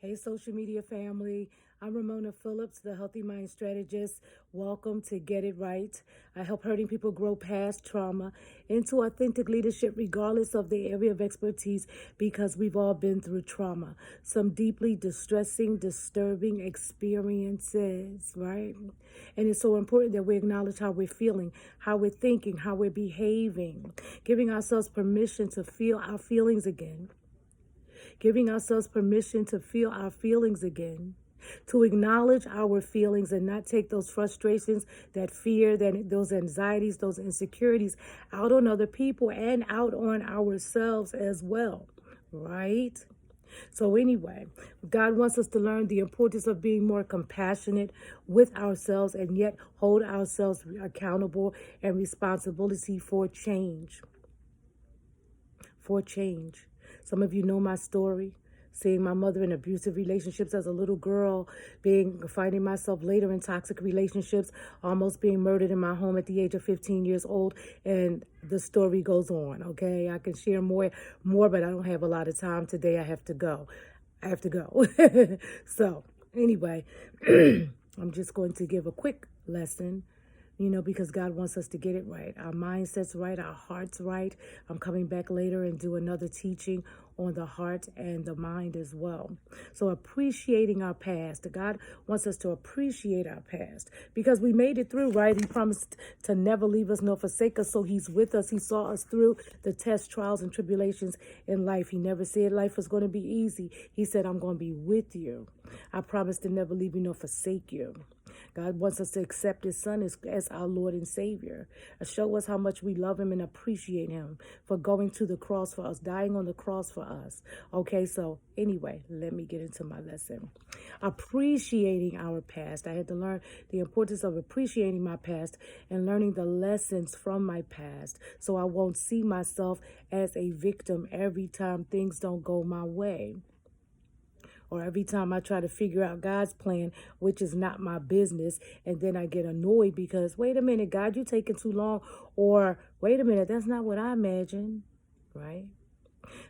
Hey, social media family. I'm Ramona Phillips, the Healthy Mind Strategist. Welcome to Get It Right. I help hurting people grow past trauma into authentic leadership, regardless of their area of expertise, because we've all been through trauma. Some deeply distressing, disturbing experiences, right? And it's so important that we acknowledge how we're feeling, how we're thinking, how we're behaving, giving ourselves permission to feel our feelings again, giving ourselves permission to feel our feelings again, to acknowledge our feelings and not take those frustrations, that fear, that those anxieties, those insecurities out on other people and out on ourselves as well, right? So anyway, God wants us to learn the importance of being more compassionate with ourselves and yet hold ourselves accountable and responsibility for change. For change. Some of you know my story. Seeing my mother in abusive relationships as a little girl, finding myself later in toxic relationships, almost being murdered in my home at the age of 15 years old, and the story goes on. Okay, I can share more, but I don't have a lot of time today. I have to go. So anyway, I'm just going to give a quick lesson, because God wants us to get it right. Our mindset's right, our heart's right. I'm coming back later and do another teaching on the heart and the mind as well. So appreciating our past. God wants us to appreciate our past because we made it through, right? He promised to never leave us nor forsake us. So he's with us. He saw us through the tests, trials, and tribulations in life. He never said life was going to be easy. He said, I'm going to be with you. I promise to never leave you nor forsake you. God wants us to accept his son as our Lord and Savior. Show us how much we love him and appreciate him for going to the cross for us, dying on the cross for us. Okay, so anyway, let me get into my lesson. Appreciating our past. I had to learn the importance of appreciating my past and learning the lessons from my past so I won't see myself as a victim every time things don't go my way. Or every time I try to figure out God's plan, which is not my business, and then I get annoyed because, wait a minute, God, you're taking too long. Or, wait a minute, that's not what I imagined, right?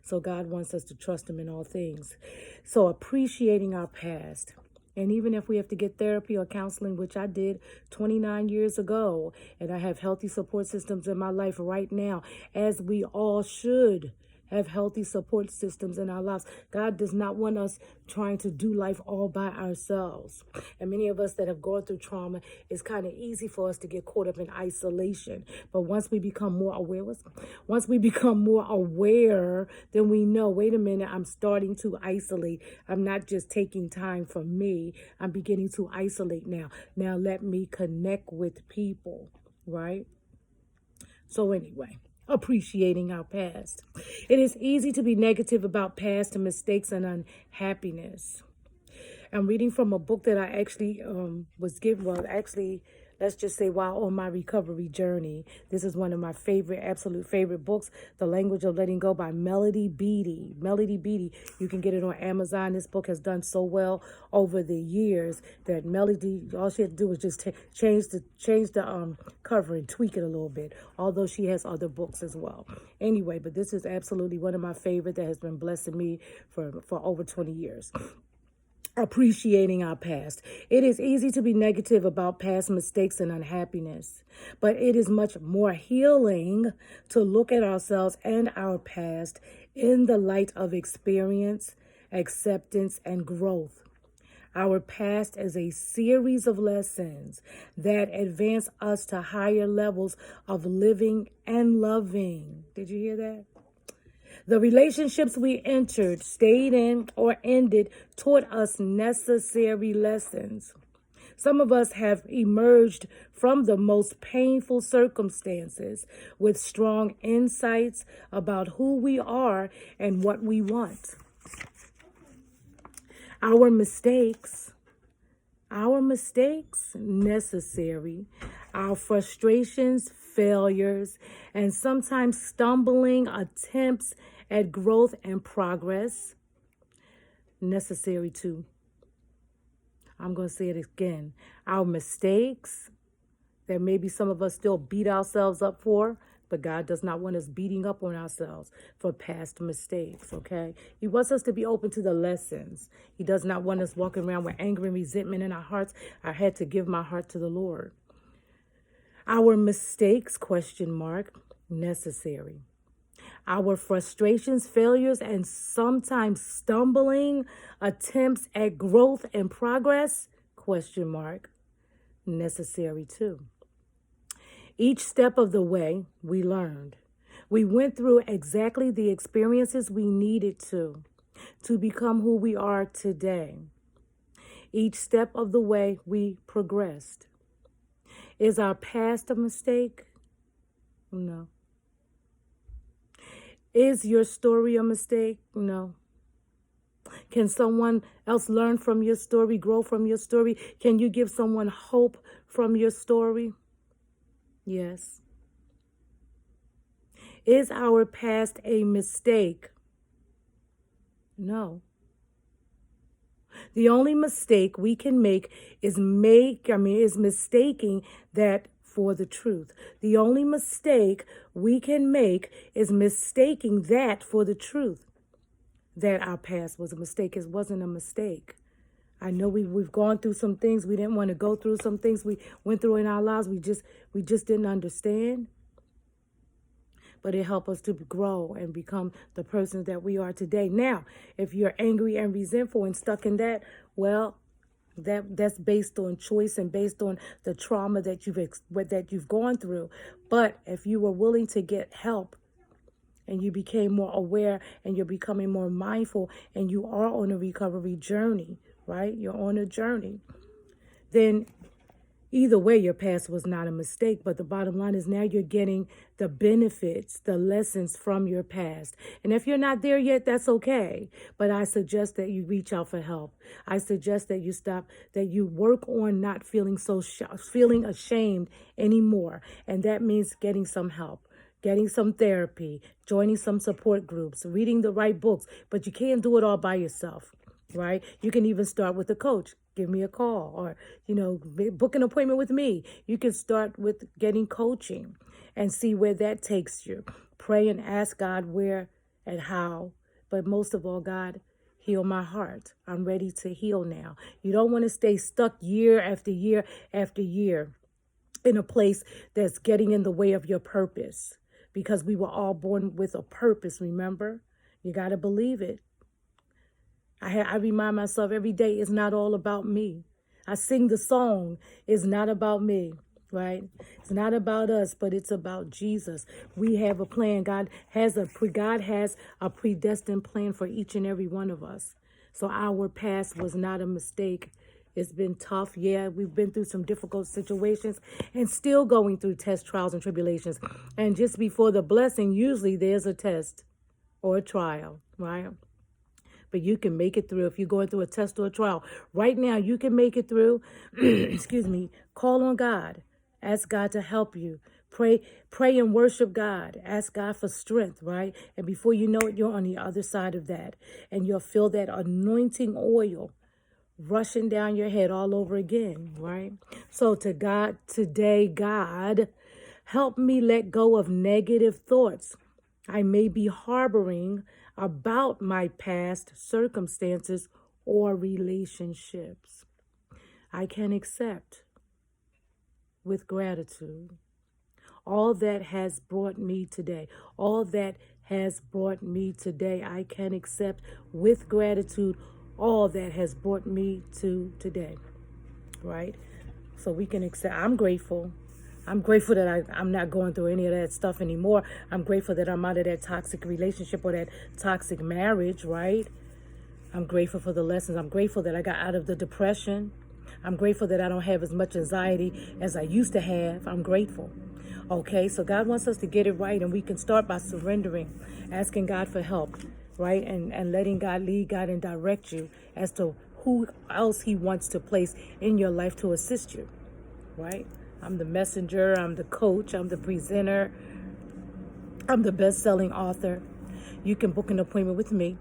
So God wants us to trust him in all things. So appreciating our past. And even if we have to get therapy or counseling, which I did 29 years ago, and I have healthy support systems in my life right now, as we all should have healthy support systems in our lives. God does not want us trying to do life all by ourselves. And many of us that have gone through trauma, it's kind of easy for us to get caught up in isolation. But once we become more aware, then we know, wait a minute, I'm starting to isolate. I'm not just taking time for me. I'm beginning to isolate now. Now let me connect with people, right? So anyway, appreciating our past. It is easy to be negative about past and mistakes and unhappiness. I'm reading from a book that I actually was given, let's just say while on my recovery journey. This is one of my absolute favorite books, The Language of Letting Go by Melody Beattie. Melody Beattie, you can get it on Amazon. This book has done so well over the years that Melody, all she had to do was just change the cover and tweak it a little bit, although she has other books as well. Anyway, but this is absolutely one of my favorite that has been blessing me for over 20 years. Appreciating our past. It is easy to be negative about past mistakes and unhappiness, but it is much more healing to look at ourselves and our past in the light of experience, acceptance, and growth. Our past is a series of lessons that advance us to higher levels of living and loving. Did you hear that? The relationships we entered, stayed in, or ended taught us necessary lessons. Some of us have emerged from the most painful circumstances with strong insights about who we are and what we want. Our mistakes, necessary. Our frustrations, failures, and sometimes stumbling attempts at growth and progress, necessary too. I'm going to say it again. Our mistakes that maybe some of us still beat ourselves up for, But God does not want us beating up on ourselves for past mistakes, okay? He wants us to be open to the lessons. He does not want us walking around with anger and resentment in our hearts. I had to give my heart to the Lord. Our mistakes, necessary. Our frustrations, failures, and sometimes stumbling attempts at growth and progress, necessary too. Each step of the way, we learned. We went through exactly the experiences we needed to become who we are today. Each step of the way, we progressed. Is our past a mistake? No. Is your story a mistake? No. Can someone else learn from your story, grow from your story? Can you give someone hope from your story? Yes. Is our past a mistake? No. The only mistake we can make is mistaking that for the truth. The only mistake we can make is mistaking that for the truth. That our past was a mistake. It wasn't a mistake. I know we've gone through some things we didn't want to go through. Some things we went through in our lives we just didn't understand. But it helped us to grow and become the person that we are today. Now, if you're angry and resentful and stuck in that, well, that's based on choice and based on the trauma that you've gone through. But if you were willing to get help and you became more aware and you're becoming more mindful and you are on a recovery journey, right? You're on a journey. Then either way, your past was not a mistake, but the bottom line is now you're getting the benefits, the lessons from your past. And if you're not there yet, that's okay. But I suggest that you reach out for help. I suggest that you work on not feeling feeling ashamed anymore. And that means getting some help, getting some therapy, joining some support groups, reading the right books. But you can't do it all by yourself. Right? You can even start with a coach. Give me a call or, book an appointment with me. You can start with getting coaching and see where that takes you. Pray and ask God where and how. But most of all, God, heal my heart. I'm ready to heal now. You don't want to stay stuck year after year after year in a place that's getting in the way of your purpose. Because we were all born with a purpose, remember? You got to believe it. I remind myself every day, it's not all about me. I sing the song, it's not about me, right? It's not about us, but it's about Jesus. We have a plan. God has a predestined plan for each and every one of us. So our past was not a mistake. It's been tough. Yeah, we've been through some difficult situations and still going through tests, trials, and tribulations. And just before the blessing, usually there's a test or a trial, right? But you can make it through if you're going through a test or a trial. Right now, you can make it through. Excuse me. Call on God. Ask God to help you. Pray and worship God. Ask God for strength, right? And before you know it, you're on the other side of that. And you'll feel that anointing oil rushing down your head all over again, right? So to God, today, God, help me let go of negative thoughts I may be harboring about my past circumstances or relationships. I can accept with gratitude all that has brought me today. All that has brought me today. I can accept with gratitude all that has brought me to today. Right? So we can accept. I'm grateful. I'm grateful that I'm not going through any of that stuff anymore. I'm grateful that I'm out of that toxic relationship or that toxic marriage, right? I'm grateful for the lessons. I'm grateful that I got out of the depression. I'm grateful that I don't have as much anxiety as I used to have. I'm grateful. Okay, so God wants us to get it right, and we can start by surrendering, asking God for help, right? And letting God lead, God, and direct you as to who else He wants to place in your life to assist you, right? I'm the messenger, I'm the coach, I'm the presenter, I'm the best-selling author. You can book an appointment with me.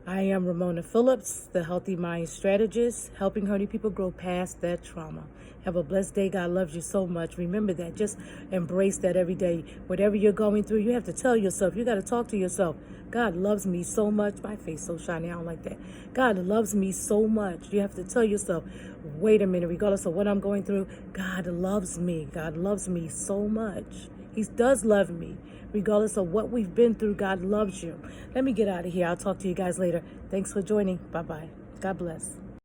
I am Ramona Phillips, the Healthy Mind Strategist, helping hurting people grow past that trauma. Have a blessed day. God loves you so much. Remember that. Just embrace that every day. Whatever you're going through, you have to tell yourself. You got to talk to yourself. God loves me so much. My face so shiny. I don't like that. God loves me so much. You have to tell yourself, wait a minute, regardless of what I'm going through, God loves me. God loves me so much. He does love me. Regardless of what we've been through, God loves you. Let me get out of here. I'll talk to you guys later. Thanks for joining. Bye-bye. God bless.